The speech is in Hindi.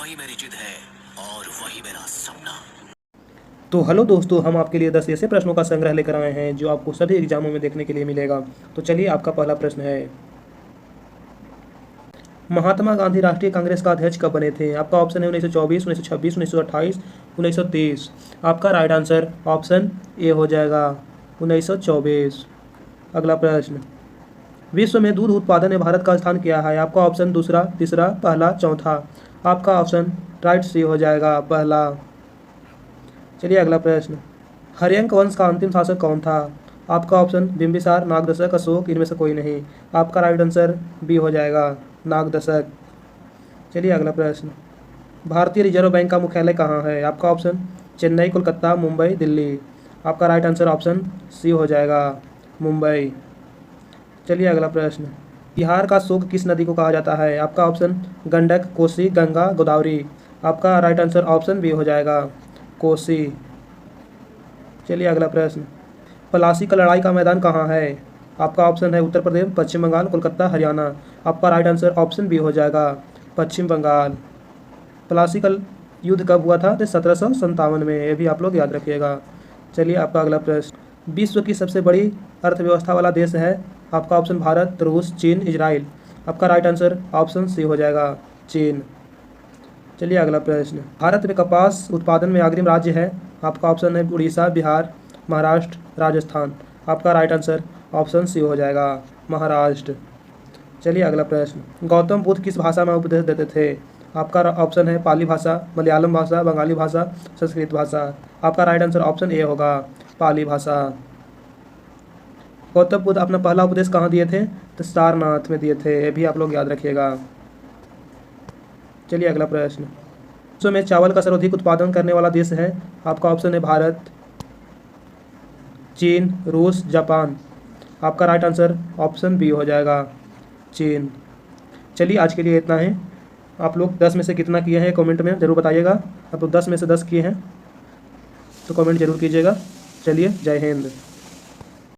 वही मेरी जिद है और वही मेरा सपना। तो हेलो दोस्तों, हम आपके लिए 10 ऐसे प्रश्नों का संग्रह लेकर आए हैं जो आपको सभी एग्जामों में देखने के लिए मिलेगा। तो चलिए, आपका पहला प्रश्न है, महात्मा गांधी राष्ट्रीय कांग्रेस का अध्यक्ष कब बने थे? आपका ऑप्शन है 1924, 1926, 1928, 1930। आपका राइट आंसर ऑप्शन ए हो जाएगा 1924। अगला प्रश्न, विश्व में दूध उत्पादन में भारत का स्थान क्या है? आपका ऑप्शन दूसरा, तीसरा, पहला, चौथा। आपका ऑप्शन राइट सी हो जाएगा पहला। चलिए अगला प्रश्न, हर्यंक वंश का अंतिम शासक कौन था? आपका ऑप्शन बिंबिसार, नागदशक, अशोक, इनमें से कोई नहीं। आपका राइट आंसर बी हो जाएगा नागदशक। चलिए अगला प्रश्न, भारतीय रिजर्व बैंक का मुख्यालय कहाँ है? आपका ऑप्शन चेन्नई, कोलकाता, मुंबई, दिल्ली। आपका राइट आंसर ऑप्शन सी हो जाएगा मुंबई। चलिए अगला प्रश्न, बिहार का शोक किस नदी को कहा जाता है? आपका ऑप्शन गंडक, कोसी, गंगा, गोदावरी। आपका राइट आंसर ऑप्शन बी हो जाएगा कोसी। चलिए अगला प्रश्न, प्लासी का लड़ाई का मैदान कहाँ है? आपका ऑप्शन है उत्तर प्रदेश, पश्चिम बंगाल, कोलकाता, हरियाणा। आपका राइट आंसर ऑप्शन बी हो जाएगा पश्चिम बंगाल। प्लासी का युद्ध कब हुआ था? तो 1757 में, ये भी आप लोग याद रखिएगा। चलिए आपका अगला प्रश्न, विश्व की सबसे बड़ी अर्थव्यवस्था वाला देश है? आपका ऑप्शन भारत, रूस, चीन, इजराइल। आपका राइट आंसर ऑप्शन सी हो जाएगा चीन। चलिए अगला प्रश्न, भारत में कपास उत्पादन में अग्रिम राज्य है? आपका ऑप्शन है उड़ीसा, बिहार, महाराष्ट्र, राजस्थान। आपका राइट आंसर ऑप्शन सी हो जाएगा महाराष्ट्र। चलिए अगला प्रश्न, गौतम बुद्ध किस भाषा में उपदेश देते थे? आपका ऑप्शन है पाली भाषा, मलयालम भाषा, बंगाली भाषा, संस्कृत भाषा। आपका राइट आंसर ऑप्शन ए होगा पाली भाषा। गौतम बुद्ध अपना पहला उपदेश कहाँ दिए थे? तो सारनाथ में दिए थे, ये भी आप लोग याद रखिएगा। चलिए अगला प्रश्न, विश्व में चावल का सर्वाधिक उत्पादन करने वाला देश है? आपका ऑप्शन है भारत, चीन, रूस, जापान। आपका राइट आंसर ऑप्शन बी हो जाएगा चीन। चलिए आज के लिए इतना है। आप लोग 10 में से कितना किए हैं कमेंट में ज़रूर बताइएगा। आप लोग 10 में से 10 किए हैं तो कमेंट जरूर कीजिएगा। चलिए, जय हिंद।